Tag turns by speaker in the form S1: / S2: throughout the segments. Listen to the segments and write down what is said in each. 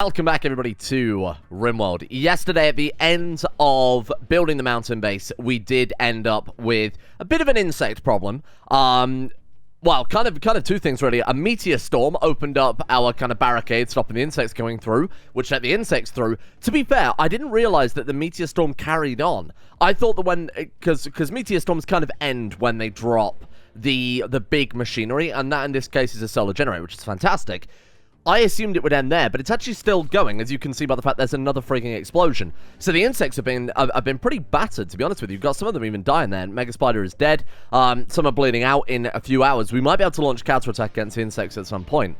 S1: Welcome back, everybody, to Rimworld. Yesterday, at the end of building the mountain base, we did end up with a bit of an insect problem. Well, kind of two things, really. A meteor storm opened up our kind of barricade, stopping the insects going through, which let the insects through. To be fair, I didn't realize that the meteor storm carried on. I thought that when, because meteor storms kind of end when they drop the big machinery, and that in this case is a solar generator, which is fantastic. I assumed it would end there, but it's actually still going, as you can see by the fact there's another freaking explosion. So the insects have been pretty battered, to be honest with you. You've got some of them even dying there. Mega Spider is dead. Some are bleeding out in a few hours. We might be able to launch counterattack against the insects at some point.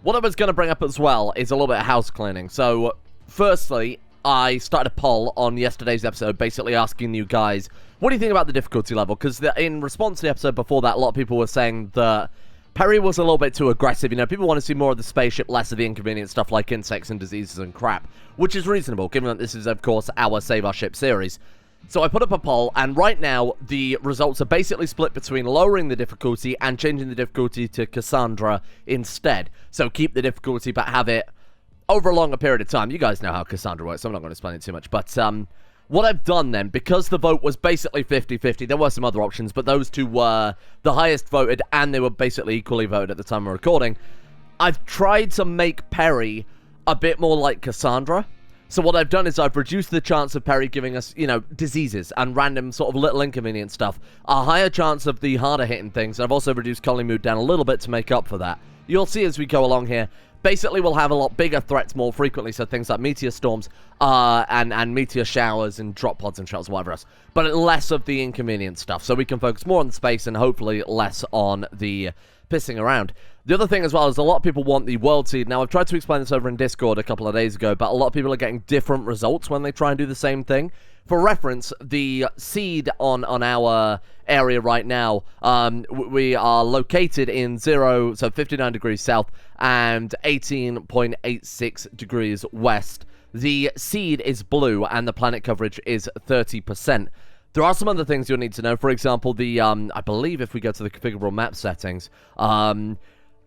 S1: What I was going to bring up as well is a little bit of house cleaning. So, firstly, I started a poll on yesterday's episode, basically asking you guys, what do you think about the difficulty level? Because in response to the episode before that, a lot of people were saying that Perry was a little bit too aggressive. You know, people want to see more of the spaceship, less of the inconvenient stuff like insects and diseases and crap, which is reasonable, given that this is, of course, our Save Our Ship series. So I put up a poll, and right now, the results are basically split between lowering the difficulty and changing the difficulty to Cassandra instead. So keep the difficulty, but have it over a longer period of time. You guys know how Cassandra works, so I'm not going to explain it too much, but what I've done then, because the vote was basically 50-50, there were some other options, but those two were the highest voted, and they were basically equally voted at the time of recording. I've tried to make Perry a bit more like Cassandra. So what I've done is I've reduced the chance of Perry giving us, you know, diseases and random sort of little inconvenient stuff. A higher chance of the harder hitting things. I've also reduced Colin Mood down a little bit to make up for that. You'll see as we go along here. Basically, we'll have a lot bigger threats more frequently, so things like meteor storms and meteor showers and drop pods and shells, whatever else. But less of the inconvenient stuff, so we can focus more on the space and hopefully less on the pissing around. The other thing as well is a lot of people want the world seed. Now, I've tried to explain this over in Discord a couple of days ago, but a lot of people are getting different results when they try and do the same thing. For reference, the seed on our area right now, we are located in 59 degrees south and 18.86 degrees west. The seed is blue and the planet coverage is 30%. There are some other things you'll need to know. For example, the, I believe if we go to the configurable map settings,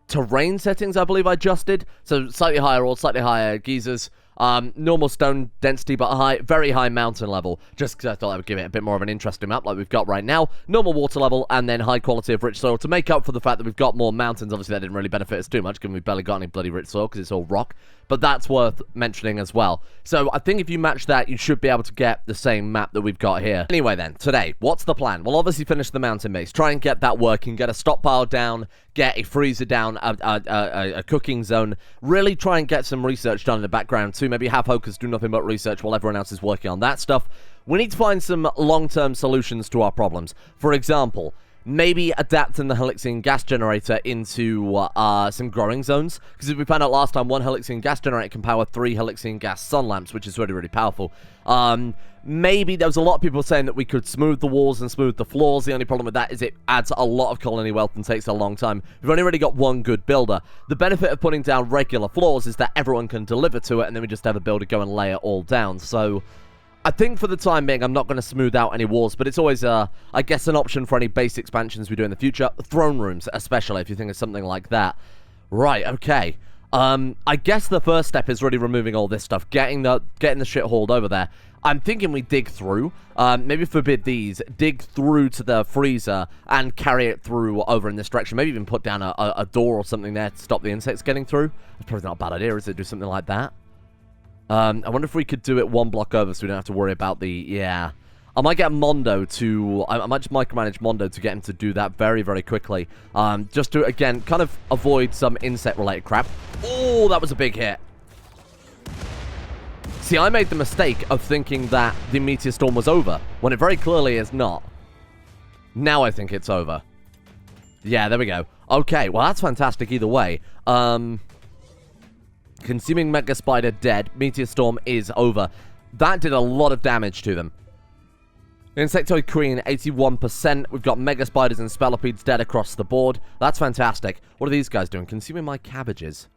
S1: terrain settings, I believe I adjusted. So slightly higher or slightly higher geysers. Normal stone density, but very high mountain level, just because I thought I would give it a bit more of an interesting map like we've got right now. Normal water level, and then high quality of rich soil to make up for the fact that we've got more mountains. Obviously, that didn't really benefit us too much, given we've barely got any bloody rich soil, because it's all rock. But that's worth mentioning as well. So I think if you match that, you should be able to get the same map that we've got here. Anyway then, today, what's the plan? We'll obviously finish the mountain base, try and get that working, get a stockpile down, get a freezer down, a cooking zone, really try and get some research done in the background too. Maybe have Hocus do nothing but research while everyone else is working on that stuff. We need to find some long-term solutions to our problems. For example, maybe adapting the Helixian gas generator into some growing zones. Because as we found out last time, one Helixian gas generator can power 3 Helixian gas sun lamps, which is really, really powerful. Maybe there was a lot of people saying that we could smooth the walls and smooth the floors. The only problem with that is it adds a lot of colony wealth and takes a long time. We've only really got one good builder. The benefit of putting down regular floors is that everyone can deliver to it, and then we just have a builder go and lay it all down. So I think for the time being, I'm not going to smooth out any walls, but it's always, I guess, an option for any base expansions we do in the future. Throne rooms, especially, if you think of something like that. Right, okay. I guess the first step is really removing all this stuff, getting the shit hauled over there. I'm thinking we dig through, maybe forbid these, dig through to the freezer and carry it through over in this direction. Maybe even put down a door or something there to stop the insects getting through. That's probably not a bad idea, is it? Do something like that. I wonder if we could do it one block over so we don't have to worry about the, yeah. I might get Mondo to, I might just micromanage Mondo to get him to do that very, very quickly. Just to, again, kind of avoid some insect-related crap. Oh, that was a big hit. See, I made the mistake of thinking that the meteor storm was over, when it very clearly is not. Now I think it's over. Yeah, there we go. Okay, well, that's fantastic either way. Consuming Mega Spider dead. Meteor Storm is over. That did a lot of damage to them. Insectoid Queen, 81%. We've got Mega Spiders and Spellopedes dead across the board. That's fantastic. What are these guys doing? Consuming my cabbages.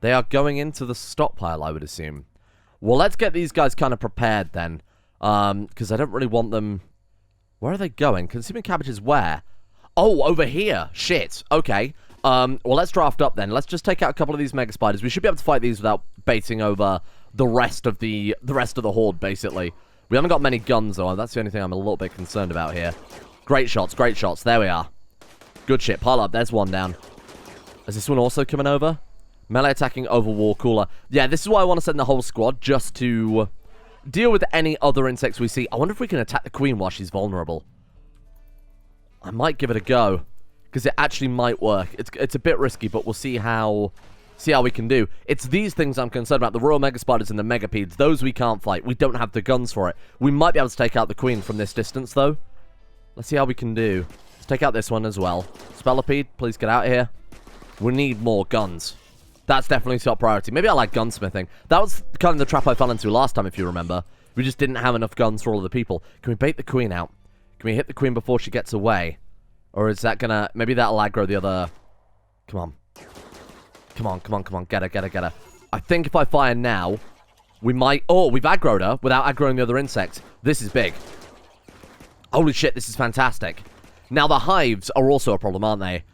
S1: They are going into the stockpile, I would assume. Well, let's get these guys kind of prepared then. Because I don't really want them... Where are they going? Consuming cabbages where? Oh, over here. Shit. Okay. Well, let's draft up then. Let's just take out a couple of these mega spiders. We should be able to fight these without baiting over the rest of the horde, basically. We haven't got many guns, though. That's the only thing I'm a little bit concerned about here. Great shots, great shots. There we are. Good shit. Pile up. There's one down. Is this one also coming over? Melee attacking over wall cooler. Yeah, this is why I want to send the whole squad, just to deal with any other insects we see. I wonder if we can attack the queen while she's vulnerable. I might give it a go, because it actually might work. It's a bit risky, but we'll see how we can do. It's these things I'm concerned about. The Royal Mega Spiders and the Megapedes. Those we can't fight. We don't have the guns for it. We might be able to take out the queen from this distance, though. Let's see how we can do. Let's take out this one as well. Spellipede, please get out of here. We need more guns. That's definitely top priority. Maybe I like gunsmithing. That was kind of the trap I fell into last time, if you remember. We just didn't have enough guns for all of the people. Can we bait the queen out? Can we hit the queen before she gets away? Or is that gonna... Maybe that'll aggro the other... Come on. Come on, come on, come on. Get her, get her, get her. I think if I fire now, we might... Oh, we've aggroed her without aggroing the other insects. This is big. Holy shit, this is fantastic. Now, the hives are also a problem, aren't they?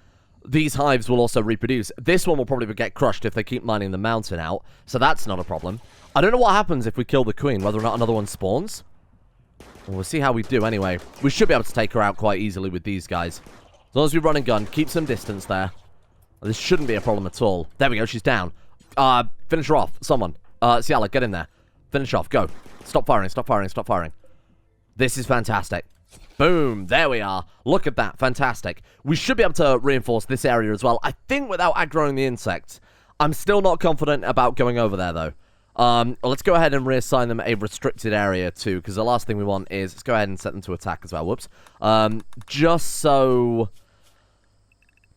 S1: These hives will also reproduce. This one will probably get crushed if they keep mining the mountain out. So that's not a problem. I don't know what happens if we kill the queen, whether or not another one spawns. Well, we'll see how we do anyway. We should be able to take her out quite easily with these guys. As long as we run and gun, keep some distance there. This shouldn't be a problem at all. There we go, she's down. Finish her off, someone. Ciala, get in there. Finish off, go. Stop firing, stop firing, stop firing. This is fantastic. Boom, there we are. Look at that, fantastic. We should be able to reinforce this area as well. I think without aggroing the insects. I'm still not confident about going over there, though. Let's go ahead and reassign them a restricted area, too, because the last thing we want is... Let's go ahead and set them to attack as well. Whoops. Just so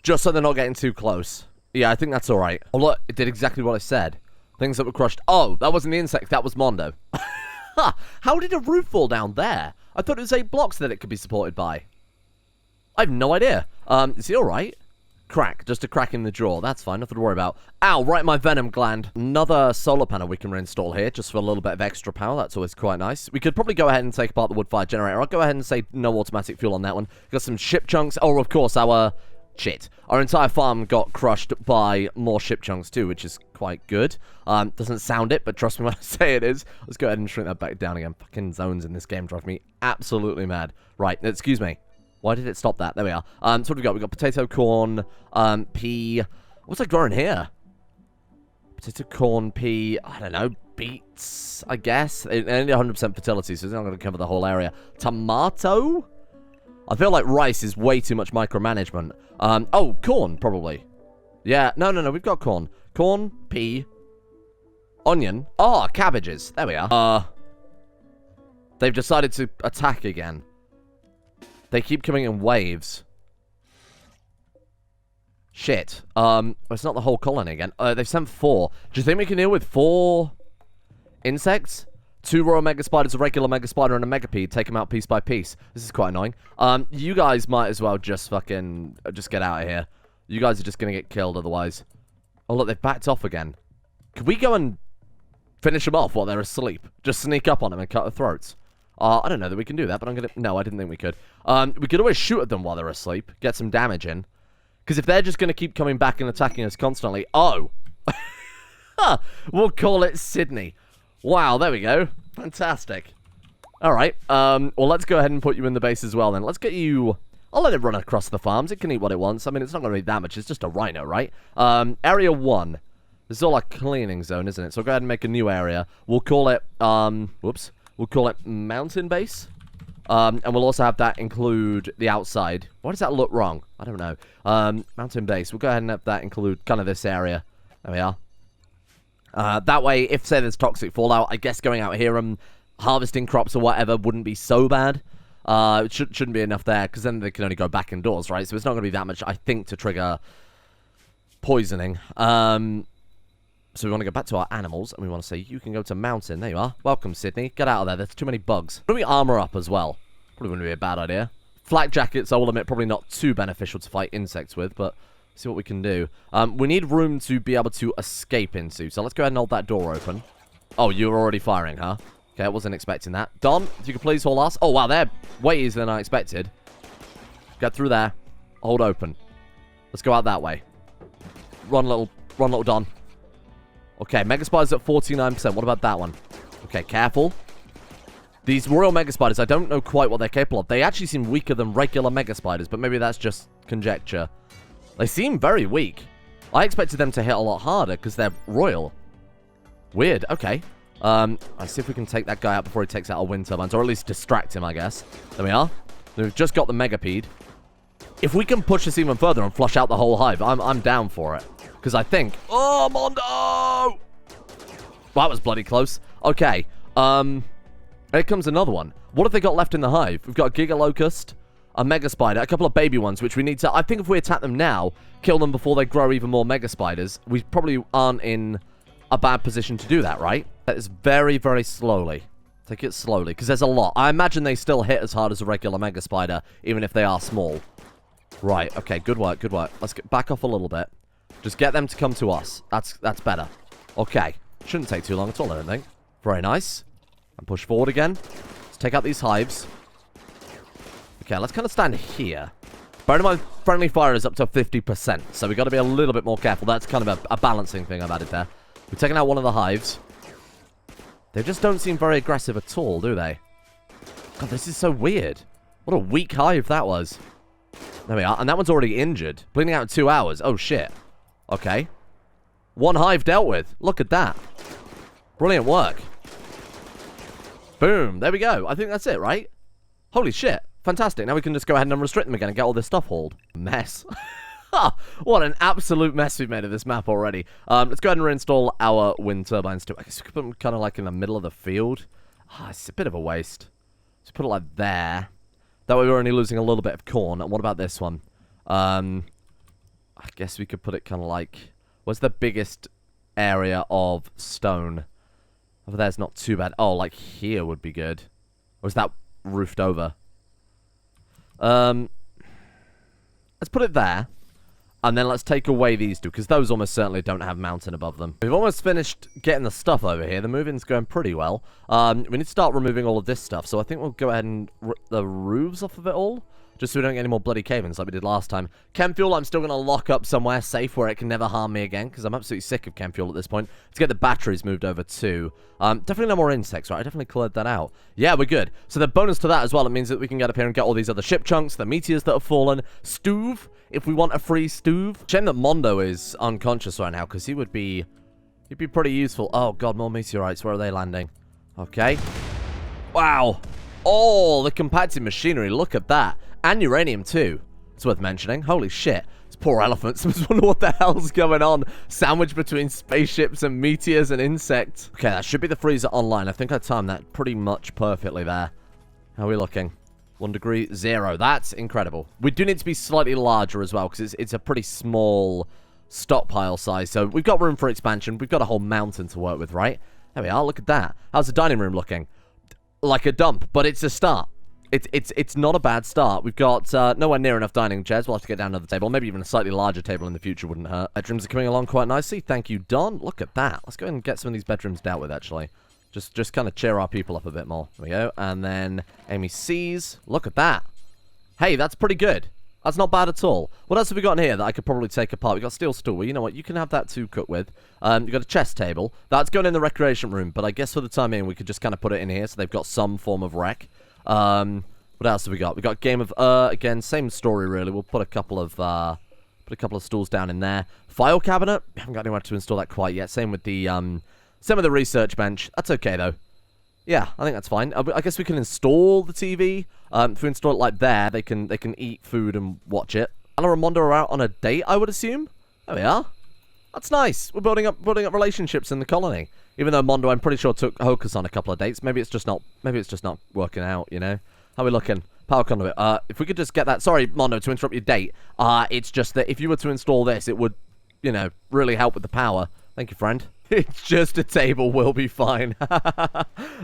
S1: they're not getting too close. Yeah, I think that's all right. Oh, look, it did exactly what I said. Things that were crushed. Oh, that wasn't the insect, that was Mondo. Huh, how did a roof fall down there? I thought it was 8 blocks that it could be supported by. I have no idea. Is he alright? Crack. Just a crack in the jaw. That's fine. Nothing to worry about. Ow, right in my venom gland. Another solar panel we can reinstall here, just for a little bit of extra power. That's always quite nice. We could probably go ahead and take apart the wood-fired generator. I'll go ahead and say no automatic fuel on that one. Got some ship chunks. Oh, of course, our... Shit. Our entire farm got crushed by more ship chunks too, which is quite good. Doesn't sound it, but trust me when I say it is. Let's go ahead and shrink that back down again. Fucking zones in this game drive me absolutely mad. Right, excuse me. Why did it stop that? There we are. So what have we got? We've got potato, corn, pea. What's that growing here? Potato, corn, pea, I don't know, beets, I guess. Only 100% fertility, so it's not going to cover the whole area. Tomato? I feel like rice is way too much micromanagement. Oh, corn, probably. Yeah, no, we've got corn. Corn, pea, onion. Oh, cabbages. There we are. They've decided to attack again. They keep coming in waves. Shit. It's not the whole colony again. They've sent 4. Do you think we can deal with 4 insects? 2 Royal Mega Spiders, a regular Mega Spider, and a Megapede. Take them out piece by piece. This is quite annoying. You guys might as well just fucking... Just get out of here. You guys are just going to get killed otherwise. Oh, look, they've backed off again. Could we go and finish them off while they're asleep? Just sneak up on them and cut their throats? I don't know that we can do that, but I'm going to... No, I didn't think we could. We could always shoot at them while they're asleep. Get some damage in. Because if they're just going to keep coming back and attacking us constantly... Oh! We'll call it Sydney. Wow, there we go. Fantastic. Alright, well, let's go ahead and put you in the base as well, then. Let's get you... I'll let it run across the farms. It can eat what it wants. I mean, it's not going to be that much. It's just a rhino, right? Area 1. This is all a cleaning zone, isn't it? So go ahead and make a new area. We'll call it, whoops. We'll call it Mountain Base. And we'll also have that include the outside. Why does that look wrong? I don't know. Mountain Base. We'll go ahead and have that include kind of this area. There we are. That way, if, say, there's toxic fallout, I guess going out here and harvesting crops or whatever wouldn't be so bad. It shouldn't be enough there, because then they can only go back indoors, right? So it's not going to be that much, I think, to trigger poisoning. So we want to go back to our animals, and we want to say, you can go to mountain. There you are. Welcome, Sydney. Get out of there. There's too many bugs. Why don't we armor up as well? Probably wouldn't be a bad idea. Flak jackets, I will admit, probably not too beneficial to fight insects with, but... see what we can do. We need room to be able to escape into, so let's go ahead and hold that door open. Oh, you were already firing, huh? Okay, I wasn't expecting that. Don, if you could please hold us. Oh, wow, they're way easier than I expected. Get through there. Hold open. Let's go out that way. Run, little Don. Okay, Mega Spiders at 49%. What about that one? Okay, careful. These Royal Mega Spiders, I don't know quite what they're capable of. They actually seem weaker than regular Mega Spiders, but maybe that's just conjecture. They seem very weak. I expected them to hit a lot harder because they're Royal. Weird. Okay. Let's see if we can take that guy out before he takes out our wind turbines, or at least distract him, I guess. There we are. We've just got the Megapede. If we can push this even further and flush out the whole hive, I'm down for it. Because I think... Oh, Mondo! Well, that was bloody close. Okay. Here comes another one. What have they got left in the hive? We've got a Giga Locust, a Mega Spider, a couple of baby ones, which we need to... I think if we attack them now, kill them before they grow even more Mega Spiders, we probably aren't in a bad position to do that, right? That is very, very slowly. Take it slowly, because there's a lot. I imagine they still hit as hard as a regular Mega Spider, even if they are small. Right, okay, good work, good work. Let's get back off a little bit. Just get them to come to us. That's better. Okay. Shouldn't take too long at all, I don't think. Very nice. And push forward again. Let's take out these hives. Okay, let's kind of stand here. Bear in mind, friendly fire is up to 50%, so we've got to be a little bit more careful. That's kind of a balancing thing I've added there. We've taken out one of the hives. They just don't seem very aggressive at all, do they? God, this is so weird. What a weak hive that was. There we are. And that one's already injured. Bleeding out in 2 hours. Oh, shit. Okay. One hive dealt with. Look at that. Brilliant work. Boom. There we go. I think that's it, right? Holy shit. Fantastic. Now we can just go ahead and unrestrict them again and get all this stuff hauled. Mess. What an absolute mess we've made of this map already. Let's go ahead and reinstall our wind turbines too. I guess we could put them kind of like in the middle of the field. It's a bit of a waste. Let's put it like there. That way we're only losing a little bit of corn. And what about this one? I guess we could put it kind of like... What's the biggest area of stone? Over there's not too bad. Oh, like here would be good. Or is that roofed over? Let's put it there. And then let's take away these two, because those almost certainly don't have mountain above them. We've almost finished getting the stuff over here. The moving's going pretty well. We need to start removing all of this stuff, so I think we'll go ahead and rip the roofs off of it all, just so we don't get any more bloody cave-ins like we did last time. Chem fuel, I'm still going to lock up somewhere safe where it can never harm me again, because I'm absolutely sick of chem fuel at this point. Let's get the batteries moved over too. Definitely no more insects, right? I definitely cleared that out. Yeah, we're good. So the bonus to that as well, it means that we can get up here and get all these other ship chunks, the meteors that have fallen, Stuve, if we want a free Stuve. Shame that Mondo is unconscious right now, because he'd be pretty useful. Oh god, more meteorites. Where are they landing? Okay. Wow. Oh, the compacted machinery. Look at that. And uranium too. It's worth mentioning. Holy shit. These poor elephants. I just wonder what the hell's going on. Sandwiched between spaceships and meteors and insects. Okay, that should be the freezer online. I think I timed that pretty much perfectly there. How are we looking? 1 degree, 0. That's incredible. We do need to be slightly larger as well, because it's a pretty small stockpile size. So we've got room for expansion. We've got a whole mountain to work with, right? There we are. Look at that. How's the dining room looking? Like a dump, but it's a start. It's not a bad start. We've got nowhere near enough dining chairs. We'll have to get down to the table. Maybe even a slightly larger table in the future wouldn't hurt. Bedrooms are coming along quite nicely. Thank you, Don. Look at that. Let's go ahead and get some of these bedrooms dealt with, actually. Just kind of cheer our people up a bit more. There we go. And then Amy C's. Look at that. Hey, that's pretty good. That's not bad at all. What else have we got in here that I could probably take apart? We've got steel stool. Well, you know what? You can have that to cook with. You've got a chess table. That's going in the recreation room. But I guess for the time being, we could just kind of put it in here so they've got some form of rec. What else have we got? We've got Game of again, same story really. We'll put a couple of stools down in there. File cabinet. We haven't got anywhere to install that quite yet. Same with the research bench. That's okay though. Yeah, I think that's fine. I guess we can install the TV. If we install it like there, they can eat food and watch it. Ella and Mondo are out on a date, I would assume. There we are. That's nice. We're building up relationships in the colony. Even though Mondo, I'm pretty sure, took Hocus on a couple of dates. Maybe it's just not working out, you know. How are we looking? Power conduit. If we could just get that... Sorry, Mondo, to interrupt your date. It's just that if you were to install this, it would, you know, really help with the power. Thank you, friend. It's just a table. We'll be fine.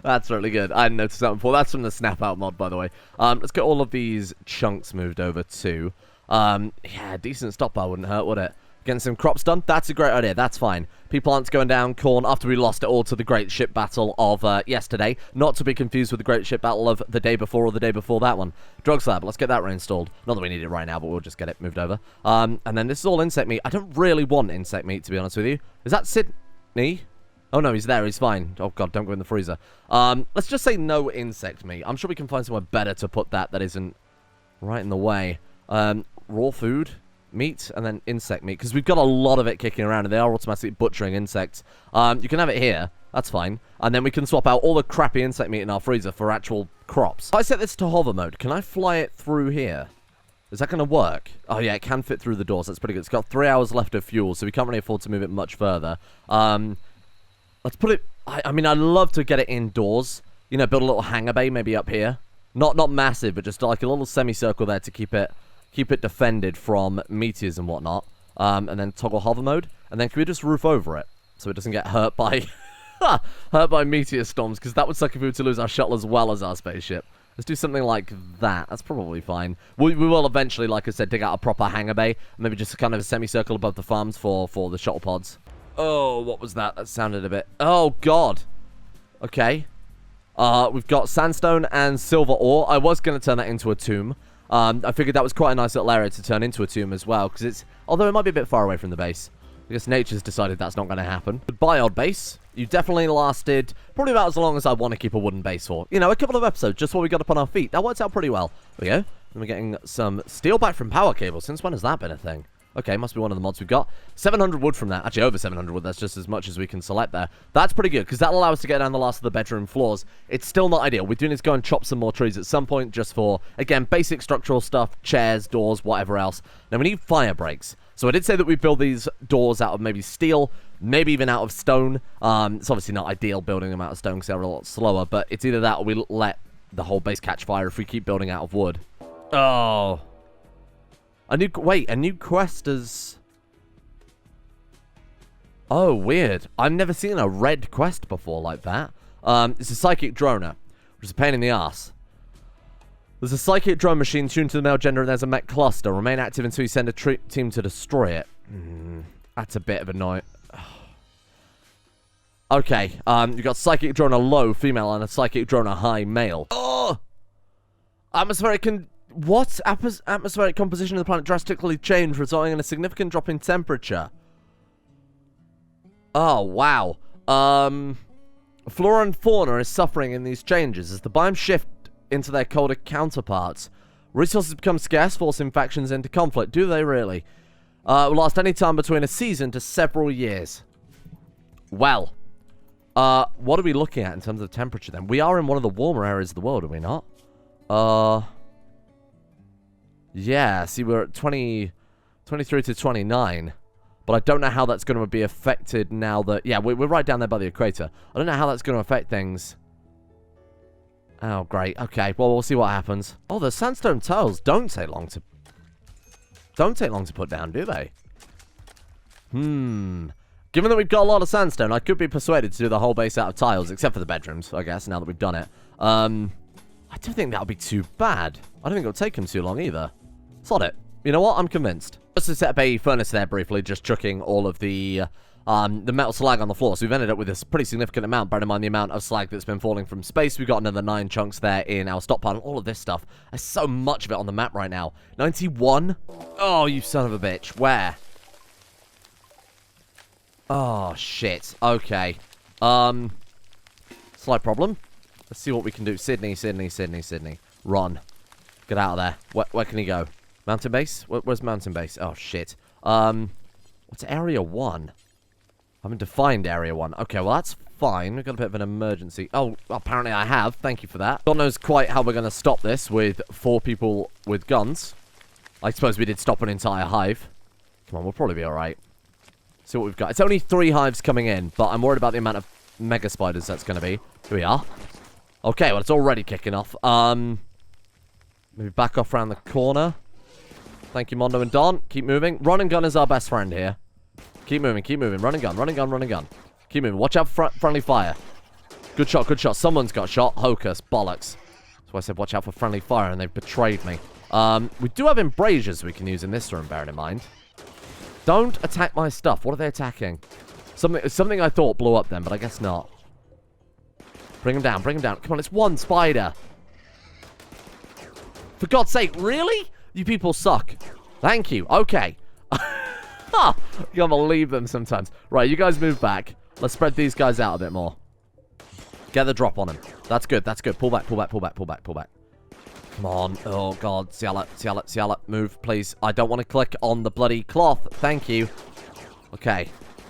S1: That's really good. I hadn't noticed that before. That's from the Snap Out mod, by the way. Let's get all of these chunks moved over, too. Yeah, decent stockpile wouldn't hurt, would it? Getting some crops done. That's a great idea. That's fine. Pea plants going down. Corn after we lost it all to the great ship battle of yesterday. Not to be confused with the great ship battle of the day before or the day before that one. Drug slab. Let's get that reinstalled. Not that we need it right now, but we'll just get it moved over. And then this is all insect meat. I don't really want insect meat, to be honest with you. Is that Sydney? Oh, no, he's there. He's fine. Oh, God, don't go in the freezer. Let's just say no insect meat. I'm sure we can find somewhere better to put that isn't right in the way. Raw food, meat, and then insect meat. Because we've got a lot of it kicking around, and they are automatically butchering insects. You can have it here. That's fine. And then we can swap out all the crappy insect meat in our freezer for actual crops. If I set this to hover mode, can I fly it through here? Is that going to work? Oh, yeah, it can fit through the doors. That's pretty good. It's got 3 hours left of fuel, so we can't really afford to move it much further. Let's put it... I mean, I'd love to get it indoors. You know, build a little hangar bay maybe up here. Not massive, but just like a little semicircle there to keep it defended from meteors and whatnot. And then toggle hover mode. And then can we just roof over it so it doesn't get hurt by hurt by meteor storms? Because that would suck if we were to lose our shuttle as well as our spaceship. Let's do something like that. That's probably fine. We will eventually, like I said, dig out a proper hangar bay. Maybe just kind of a semicircle above the farms for the shuttle pods. Oh, what was that? That sounded a bit... Oh, God. Okay. We've got sandstone and silver ore. I was going to turn that into a tomb. I figured that was quite a nice little area to turn into a tomb as well, because it's... Although it might be a bit far away from the base. I guess nature's decided that's not going to happen. Goodbye, odd base. You definitely lasted probably about as long as I want to keep a wooden base for. You know, a couple of episodes just while we got up on our feet. That worked out pretty well. There we go. And we're getting some steel back from power cables. Since when has that been a thing? Okay, must be one of the mods we've got. 700 wood from that. Actually, over 700 wood. That's just as much as we can select there. That's pretty good, because that'll allow us to get down the last of the bedroom floors. It's still not ideal. We do need to go and chop some more trees at some point, just for, again, basic structural stuff, chairs, doors, whatever else. Now, we need fire breaks. So I did say that we build these doors out of maybe steel, maybe even out of stone. It's obviously not ideal building them out of stone, because they're a lot slower, but it's either that or we let the whole base catch fire if we keep building out of wood. Oh... A new quest is... Oh, weird. I've never seen a red quest before like that. It's a psychic droner, which is a pain in the ass. There's a psychic drone machine tuned to the male gender and there's a mech cluster. Remain active until you send a team to destroy it. That's a bit of a annoying. Okay, you've got psychic droner low, female, and a psychic droner high, male. Oh! What? Atmospheric composition of the planet drastically changed, resulting in a significant drop in temperature. Oh, wow. Flora and fauna is suffering in these changes as the biomes shift into their colder counterparts. Resources become scarce, forcing factions into conflict. Do they really? It will last any time between a season to several years. Well, what are we looking at in terms of temperature then? We are in one of the warmer areas of the world, are we not? Yeah, see, we're at 23 to 29. But I don't know how that's going to be affected now that... Yeah, we're right down there by the equator. I don't know how that's going to affect things. Oh, great. Okay, well, we'll see what happens. Oh, the sandstone tiles don't take long to put down, do they? Given that we've got a lot of sandstone, I could be persuaded to do the whole base out of tiles, except for the bedrooms, I guess, now that we've done it. I don't think that'll be too bad. I don't think it'll take him too long either. Sod it. You know what? I'm convinced. Just to set up a furnace there briefly, just chucking all of the metal slag on the floor. So we've ended up with this pretty significant amount, bearing in mind the amount of slag that's been falling from space. We've got another 9 chunks there in our stockpile. All of this stuff. There's so much of it on the map right now. 91? Oh, you son of a bitch. Where? Oh, shit. Okay. Slight problem. Let's see what we can do. Sydney. Run. Get out of there. Where can he go? Mountain base? Where's mountain base? Oh, shit. What's area 1? I haven't defined area 1. Okay, well, that's fine. We've got a bit of an emergency. Oh, apparently I have. Thank you for that. God knows quite how we're going to stop this with 4 people with guns. I suppose we did stop an entire hive. Come on, we'll probably be alright. See what we've got. It's only 3 hives coming in, but I'm worried about the amount of mega spiders that's going to be. Here we are. Okay, well, it's already kicking off. Maybe back off around the corner. Thank you, Mondo and Don. Keep moving. Run and gun is our best friend here. Keep moving. Run and gun. Keep moving. Watch out for friendly fire. Good shot. Someone's got shot. Hocus. Bollocks. That's why I said watch out for friendly fire, and they've betrayed me. We do have embrasures we can use in this room, bearing in mind. Don't attack my stuff. What are they attacking? Something I thought blew up then, but I guess not. Bring him down, bring him down. Come on, it's one spider. For God's sake, really? You people suck. Thank you. Okay. You can't believe them sometimes. Right, you guys move back. Let's spread these guys out a bit more. Get the drop on him. That's good, that's good. Pull back, pull back, pull back, pull back, pull back. Come on. Oh, God. Ciala, Ciala, Ciala. Move, please. I don't want to click on the bloody cloth. Thank you. Okay.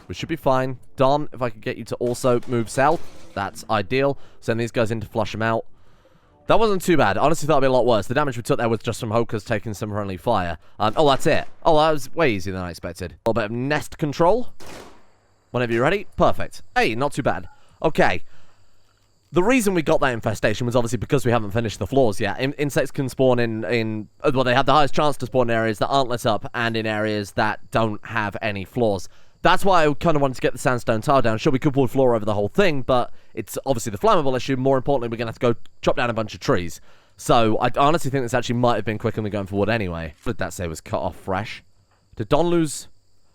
S1: We should be fine. Don, if I could get you to also move south, that's ideal. Send these guys in to flush them out. That wasn't too bad. I honestly thought it'd be a lot worse. The damage we took there was just from Hokers taking some friendly fire. Oh, that's it. Oh, that was way easier than I expected. A little bit of nest control. Whenever you're ready. Perfect. Hey, not too bad. Okay. The reason we got that infestation was obviously because we haven't finished the floors yet. Insects can spawn well, they have the highest chance to spawn in areas that aren't lit up and in areas that don't have any floors. That's why I kind of wanted to get the sandstone tile down. Sure, we could put floor over the whole thing, but it's obviously the flammable issue. More importantly, we're going to have to go chop down a bunch of trees. So I honestly think this actually might have been quicker than going for wood anyway. What did that say was cut off fresh? Did Don lose?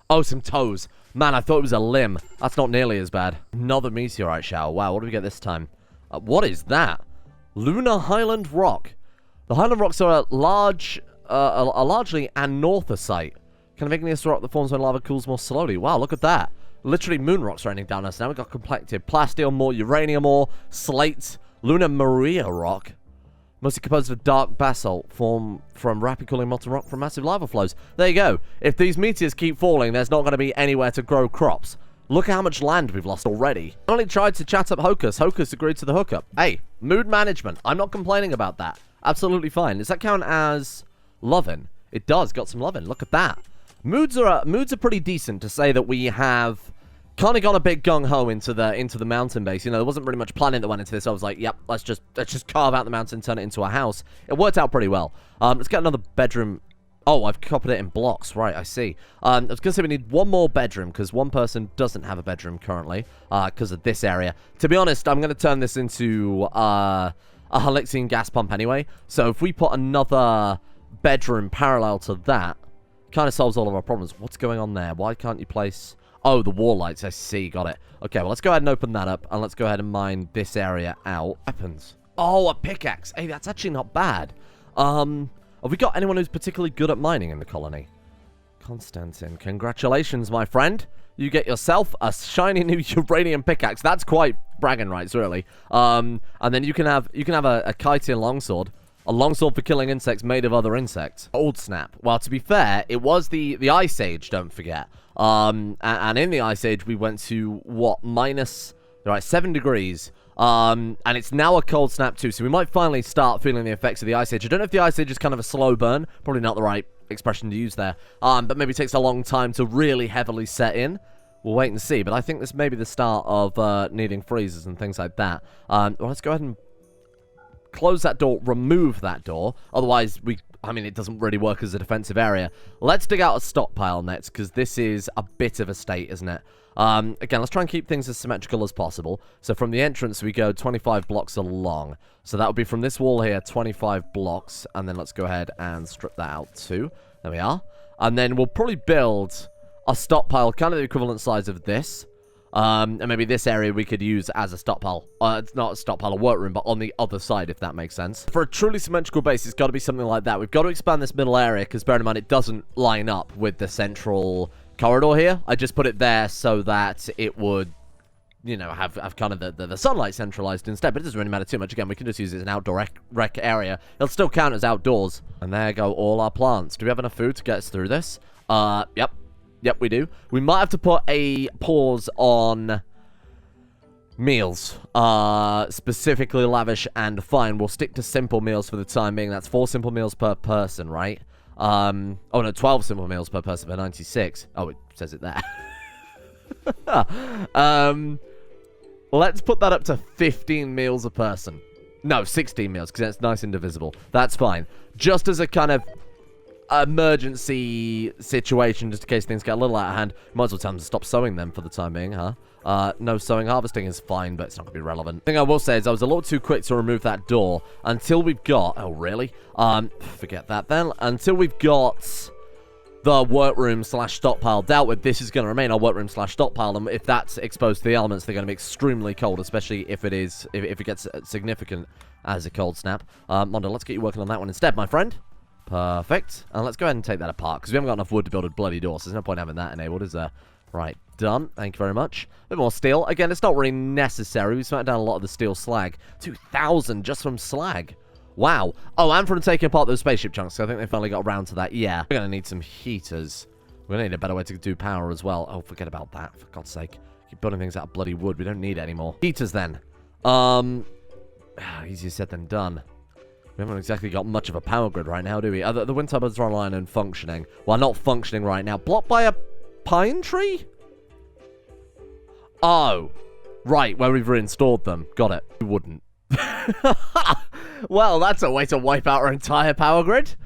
S1: Oh, some toes. Man, I thought it was a limb. That's not nearly as bad. Another meteorite shower. Wow, what do we get this time? What is that? Lunar Highland Rock. The Highland Rocks are a largely anorthosite. Kind of igneous rock that forms when lava cools more slowly. Wow, look at that. Literally moon rocks raining down us. Now we've got complected plastium ore, uranium ore, slate, Lunar Maria rock. Mostly composed of dark basalt formed from rapid cooling molten rock from massive lava flows. There you go. If these meteors keep falling, there's not going to be anywhere to grow crops. Look at how much land we've lost already. I only tried to chat up Hocus. Hocus agreed to the hookup. Hey, mood management. I'm not complaining about that. Absolutely fine. Does that count as loving? It does. Got some loving. Look at that. Moods are pretty decent to say that we have kind of gone a bit gung-ho into the mountain base. You know, there wasn't really much planning that went into this. I was like, yep, let's just carve out the mountain, turn it into a house. It worked out pretty well. Let's get another bedroom. Oh, I've copied it in blocks. Right, I see. I was going to say we need one more bedroom because one person doesn't have a bedroom currently because of this area. To be honest, I'm going to turn this into a Halixian gas pump anyway. So if we put another bedroom parallel to that, kind of solves all of our problems. What's going on there? Why can't you place... Oh, the wall lights. I see. Got it. Okay, well, let's go ahead and open that up, and let's go ahead and mine this area out. Weapons. Oh, a pickaxe. Hey, that's actually not bad. Have we got anyone who's particularly good at mining in the colony? Constantine. Congratulations, my friend. You get yourself a shiny new uranium pickaxe. That's quite bragging rights, really. And then you can have a Kytian longsword. A longsword for killing insects made of other insects. Old snap. Well, to be fair, it was the Ice Age, don't forget. And in the Ice Age, we went to, what, minus... Right, 7 degrees. And it's now a cold snap, too. So we might finally start feeling the effects of the Ice Age. I don't know if the Ice Age is kind of a slow burn. Probably not the right expression to use there. But maybe it takes a long time to really heavily set in. We'll wait and see. But I think this may be the start of needing freezers and things like that. Well, let's go ahead and close that door, remove that door. Otherwise, it doesn't really work as a defensive area. Let's dig out a stockpile next, because this is a bit of a state, isn't it? Again, let's try and keep things as symmetrical as possible. So from the entrance, we go 25 blocks along. So that would be from this wall here, 25 blocks. And then let's go ahead and strip that out too. There we are. And then we'll probably build a stockpile, kind of the equivalent size of this. And maybe this area we could use as a stockpile. It's not a stockpile, a workroom, but on the other side, if that makes sense. For a truly symmetrical base, it's got to be something like that. We've got to expand this middle area, because bear in mind, it doesn't line up with the central corridor here. I just put it there so that it would, you know, have kind of the sunlight centralized instead. But it doesn't really matter too much. Again, we can just use it as an outdoor rec area. It'll still count as outdoors. And there go all our plants. Do we have enough food to get us through this? Yep. Yep, we do. We might have to put a pause on meals. Specifically lavish and fine. We'll stick to simple meals for the time being. That's 4 simple meals per person, right? Oh, no, 12 simple meals per person per 96. Oh, it says it there. Let's put that up to 15 meals a person. No, 16 meals, because it's nice and divisible. That's fine. Just as a kind of emergency situation, just in case things get a little out of hand. Might as well tell them to stop sowing them for the time being, huh? No, sowing harvesting is fine, but it's not going to be relevant. The thing I will say is I was a little too quick to remove that door until we've got... Oh, really? Forget that then. Until we've got the workroom slash stockpile dealt with, this is going to remain our workroom slash stockpile, and if that's exposed to the elements, they're going to be extremely cold, especially if it gets significant as a cold snap. Mondo, let's get you working on that one instead, my friend. Perfect. And let's go ahead and take that apart, because we haven't got enough wood to build a bloody door, so there's no point having that enabled, is there? Right, done. Thank you very much. A bit more steel. Again, it's not really necessary. We smacked down a lot of the steel slag. 2,000 just from slag. Wow. Oh, and from taking apart those spaceship chunks. So I think they finally got around to that. Yeah. We're going to need some heaters. We're going to need a better way to do power as well. Oh, forget about that. For God's sake. Keep building things out of bloody wood. We don't need it anymore. Heaters, then. Easier said than done. We haven't exactly got much of a power grid right now, do we? The wind turbines are online and functioning. Well, not functioning right now. Blocked by a pine tree? Oh. Right, where we've reinstalled them. Got it. We wouldn't. Well, that's a way to wipe out our entire power grid.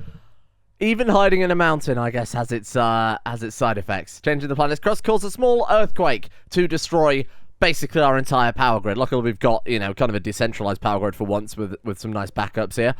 S1: Even hiding in a mountain, I guess, has its side effects. Changing the planet's crust caused a small earthquake to destroy basically our entire power grid. Luckily, we've got, you know, kind of a decentralized power grid for once with some nice backups here.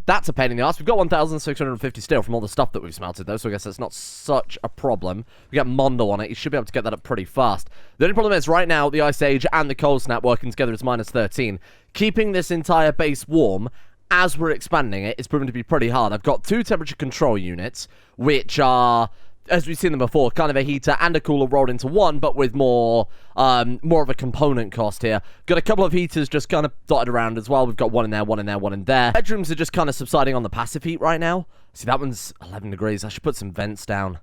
S1: That's a pain in the ass. We've got 1,650 steel from all the stuff that we've smelted, though, so I guess that's not such a problem. We get Mondo on it. You should be able to get that up pretty fast. The only problem is, right now, the Ice Age and the Cold Snap working together is -13. Keeping this entire base warm as we're expanding it is proving to be pretty hard. I've got 2 temperature control units, which are, as we've seen them before, kind of a heater and a cooler rolled into one, but with more of a component cost here. Got a couple of heaters just kind of dotted around as well. We've got one in there, one in there, one in there. Bedrooms are just kind of subsiding on the passive heat right now. See, that one's 11 degrees. I should put some vents down.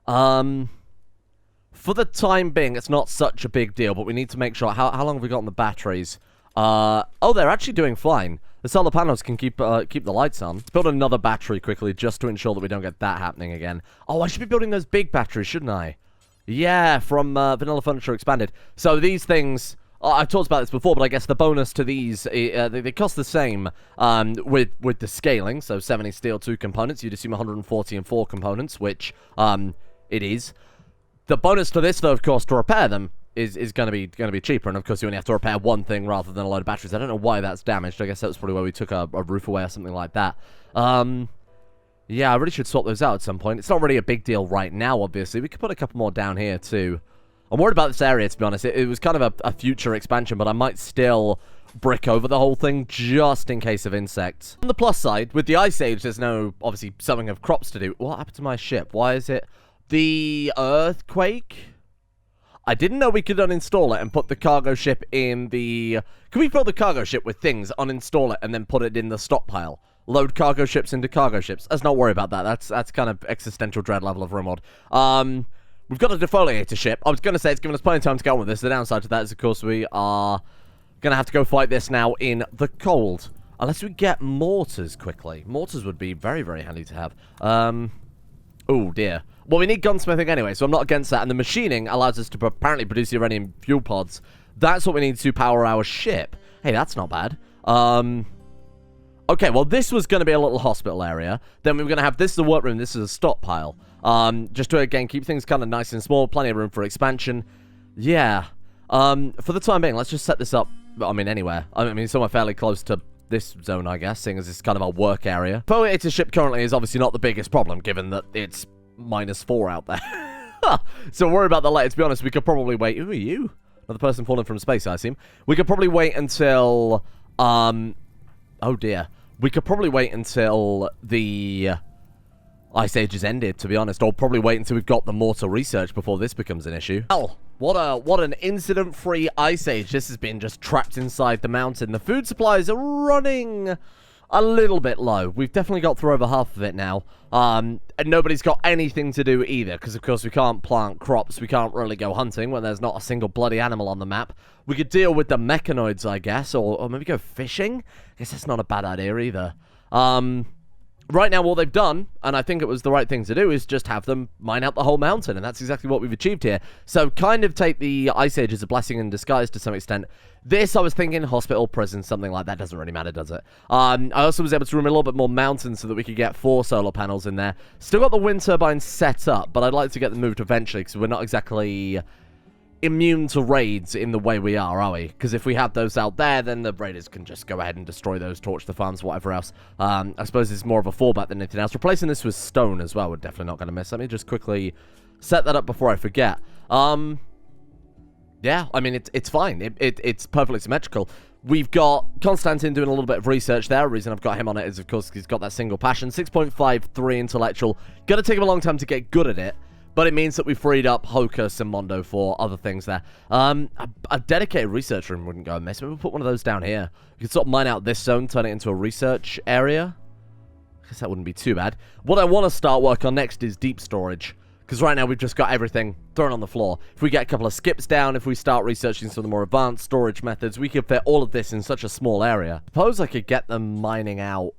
S1: For the time being, it's not such a big deal, but we need to make sure. How long have we got on the batteries? Oh, they're actually doing fine. The solar panels can keep the lights on. Let's build another battery quickly just to ensure that we don't get that happening again. Oh, I should be building those big batteries, shouldn't I? Yeah, from Vanilla Furniture Expanded. So these things, I've talked about this before, but I guess the bonus to these, they cost the same with the scaling. So 70 steel, 2 components. You'd assume 140 and 4 components, which it is. The bonus to this, though, of course, to repair them is going to be cheaper, and of course you only have to repair one thing rather than a load of batteries. I don't know why that's damaged. I guess that was probably where we took a roof away or something like that. Yeah, I really should swap those out at some point. It's not really a big deal right now, obviously. We could put a couple more down here too. I'm worried about this area, to be honest. It was kind of a future expansion, but I might still brick over the whole thing just in case of insects. On the plus side, with the Ice Age, there's no, obviously, sowing of crops to do. What happened to my ship? Why is it the earthquake? I didn't know we could uninstall it and put the cargo ship in the... Can we fill the cargo ship with things, uninstall it, and then put it in the stockpile? Load cargo ships into cargo ships. Let's not worry about that. That's kind of existential dread level of Rimworld. We've got a defoliator ship. I was going to say it's given us plenty of time to get on with this. The downside to that is, of course, we are going to have to go fight this now in the cold. Unless we get mortars quickly. Mortars would be very, very handy to have. Oh, dear. Well, we need gunsmithing anyway, so I'm not against that. And the machining allows us to apparently produce uranium fuel pods. That's what we need to power our ship. Hey, that's not bad. Okay, well, this was going to be a little hospital area. Then we were going to have this as a workroom, this is a stockpile. Just to, again, keep things kind of nice and small. Plenty of room for expansion. Yeah. For the time being, let's just set this up, I mean, anywhere. I mean, somewhere fairly close to this zone, I guess, seeing as this is kind of our work area. Defoliator ship currently is obviously not the biggest problem, given that it's -4 out there. So worry about the later. To be honest, we could probably wait. Who are you? Another person falling from space, I assume. We could probably wait until... Oh, dear. We could probably wait until the Ice Age is ended, to be honest. Or probably wait until we've got the mortar research before this becomes an issue. Well, what an incident-free Ice Age. This has been just trapped inside the mountain. The food supplies are running a little bit low. We've definitely got through over half of it now. And nobody's got anything to do either, because of course we can't plant crops. We can't really go hunting when there's not a single bloody animal on the map. We could deal with the mechanoids, I guess, or maybe go fishing. I guess that's not a bad idea either. Right now, what they've done, and I think it was the right thing to do, is just have them mine out the whole mountain, and that's exactly what we've achieved here. So, kind of take the Ice Age as a blessing in disguise to some extent. This, I was thinking, hospital, prison, something like that. Doesn't really matter, does it? I also was able to room a little bit more mountains so that we could get 4 solar panels in there. Still got the wind turbines set up, but I'd like to get them moved eventually, because we're not exactly immune to raids in the way we are we? Because if we have those out there, then the raiders can just go ahead and destroy those, torch the farms, whatever else. I suppose it's more of a fallback than anything else. Replacing this with stone as well, we're definitely not going to miss. Let me just quickly set that up before I forget. Yeah, I mean, it's fine. It's perfectly symmetrical. We've got Konstantin doing a little bit of research there. The reason I've got him on it is, of course, he's got that single passion. 6.53 intellectual. Gonna take him a long time to get good at it, but it means that we freed up Hocus and Mondo for other things there. A dedicated research room wouldn't go amiss. Maybe we'll put one of those down here. We could sort of mine out this zone, turn it into a research area. I guess that wouldn't be too bad. What I want to start work on next is deep storage. Because right now we've just got everything thrown on the floor. If we get a couple of skips down, if we start researching some of the more advanced storage methods, we could fit all of this in such a small area. Suppose I could get them mining out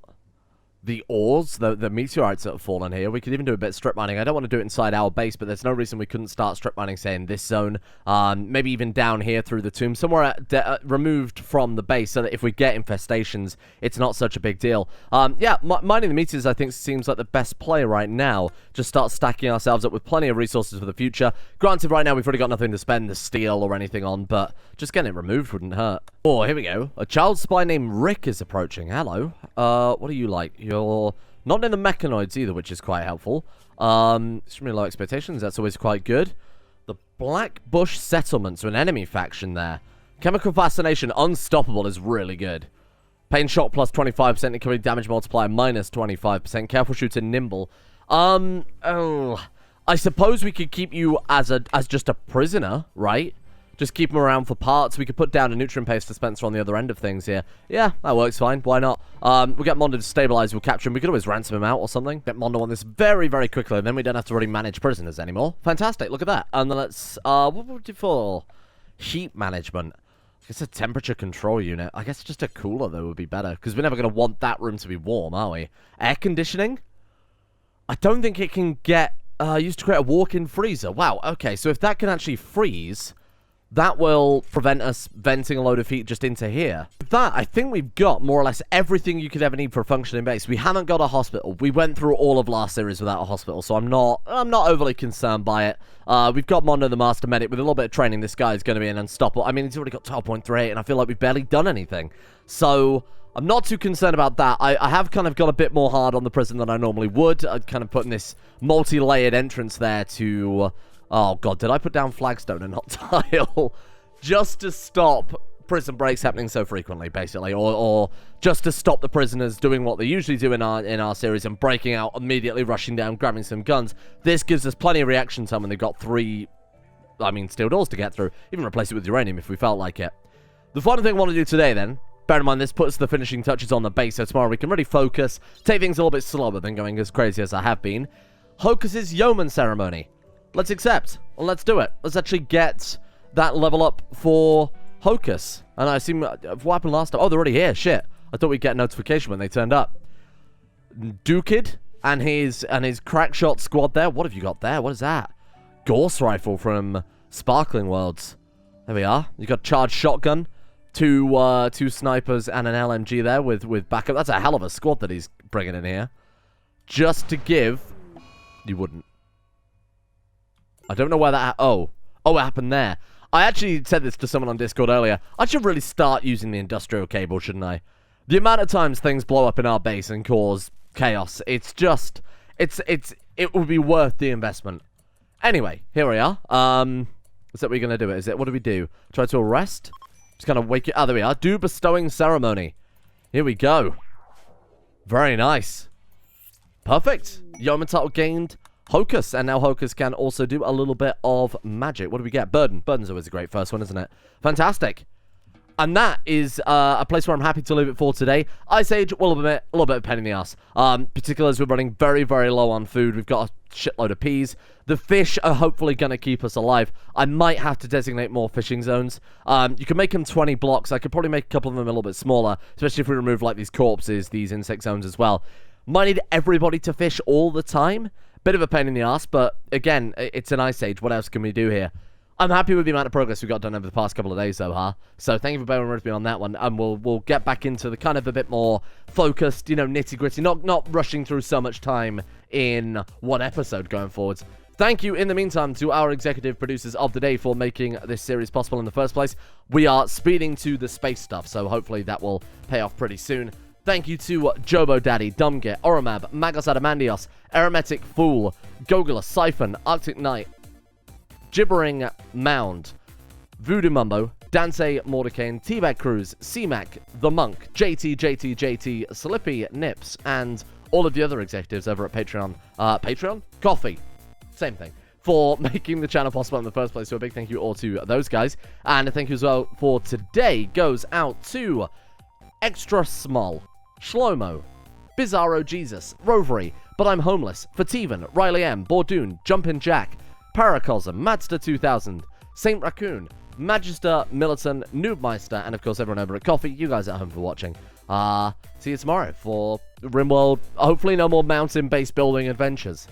S1: the ores, the meteorites that have fallen here. We could even do a bit of strip mining. I don't want to do it inside our base, but there's no reason we couldn't start strip mining, say, in this zone. Maybe even down here through the tomb, somewhere removed from the base, so that if we get infestations, it's not such a big deal. Yeah, mining the meteors, I think, seems like the best play right now. Just start stacking ourselves up with plenty of resources for the future. Granted, right now we've already got nothing to spend the steel or anything on, but just getting it removed wouldn't hurt. Oh, here we go. A child spy named Rick is approaching. Hello. What are you like? You're not in the mechanoids either, which is quite helpful. Extremely low expectations. That's always quite good. The Black Bush Settlements, an enemy faction there. Chemical Fascination, Unstoppable is really good. Pain Shock plus 25%, recovery damage multiplier minus 25%. Careful Shooter, Nimble. I suppose we could keep you as just a prisoner, right? Just keep him around for parts. We could put down a nutrient paste dispenser on the other end of things here. Yeah, that works fine. Why not? We'll get Mondo to stabilize. We'll capture him. We could always ransom him out or something. Get Mondo on this very, very quickly, and then we don't have to really manage prisoners anymore. Fantastic. Look at that. And then let's... what would we do for heat management? I guess a temperature control unit. I guess just a cooler, though, would be better, because we're never going to want that room to be warm, are we? Air conditioning? I don't think it can get used to create a walk-in freezer. Wow, okay. So if that can actually freeze... that will prevent us venting a load of heat just into here. With that, I think we've got more or less everything you could ever need for a functioning base. We haven't got a hospital. We went through all of last series without a hospital, so I'm not overly concerned by it. We've got Mondo the Master Medic. With a little bit of training, this guy is going to be an unstoppable. I mean, he's already got 12.38, and I feel like we've barely done anything. So... I'm not too concerned about that. I have kind of got a bit more hard on the prison than I normally would. I'd kind of put in this multi-layered entrance there to... oh, God, did I put down flagstone and not tile? Just to stop prison breaks happening so frequently, basically. Or just to stop the prisoners doing what they usually do in our series and breaking out, immediately rushing down, grabbing some guns. This gives us plenty of reaction time when they've got steel doors to get through. Even replace it with uranium if we felt like it. The final thing I want to do today, then... bear in mind, this puts the finishing touches on the base, so tomorrow we can really focus, take things a little bit slower than going as crazy as I have been. Hocus's Yeoman Ceremony. Let's accept. Well, let's do it. Let's actually get that level up for Hocus. And I assume, what happened last time? Oh, they're already here. Shit. I thought we'd get a notification when they turned up. Dukid and his crackshot squad there. What have you got there? What is that? Gorse rifle from Sparkling Worlds. There we are. You got charged shotgun. Two snipers and an LMG there with backup. That's a hell of a squad that he's bringing in here. Just to give... you wouldn't. I don't know where that... oh, it happened there. I actually said this to someone on Discord earlier. I should really start using the industrial cable, shouldn't I? The amount of times things blow up in our base and cause chaos. It's just... it would be worth the investment. Anyway, here we are. Is that what we're going to do? Is it? What do we do? Try to arrest? Just kind of wake it... oh, there we are. Do bestowing ceremony. Here we go. Very nice. Perfect. Yeoman title gained. Hocus. And now Hocus can also do a little bit of magic. What do we get? Burden. Burden's always a great first one, isn't it? Fantastic. And that is a place where I'm happy to leave it for today. Ice Age, will admit, a little bit of a pain in the ass. Particularly as we're running very, very low on food. We've got a shitload of peas. The fish are hopefully going to keep us alive. I might have to designate more fishing zones. You can make them 20 blocks. I could probably make a couple of them a little bit smaller, especially if we remove like these corpses, these insect zones as well. Might need everybody to fish all the time. Bit of a pain in the ass, but again, it's an Ice Age. What else can we do here? I'm happy with the amount of progress we got done over the past couple of days, though, huh? So thank you for bearing with me on that one, and we'll get back into the kind of a bit more focused, you know, nitty-gritty, not rushing through so much time in one episode going forwards. thank you in the meantime to our executive producers of the day for making this series possible in the first place. We are speeding to the space stuff, so hopefully that will pay off pretty soon. Thank you to Jobo Daddy, Dumgit, Oromab, Magos Adamandios, Aromatic Fool, Gogula, Siphon, Arctic Knight, Gibbering Mound, Voodoo Mumbo, Dante Mordecane, Teabag Cruz, C-Mac, The Monk, JT, Slippy, Nips, and all of the other executives over at Patreon. Patreon? Coffee. Same thing. For making the channel possible in the first place. So a big thank you all to those guys. And a thank you as well for today goes out to Extra Small, Shlomo, Bizarro Jesus, Rovery, But I'm Homeless, Fativan, Riley M, Bordoon, Jumpin' Jack, Paracosm, Madster2000, Saint Raccoon, Magister, Militant, Noobmeister, and of course everyone over at Coffee. You guys at home for watching. See you tomorrow for Rimworld. Hopefully no more mountain-based building adventures.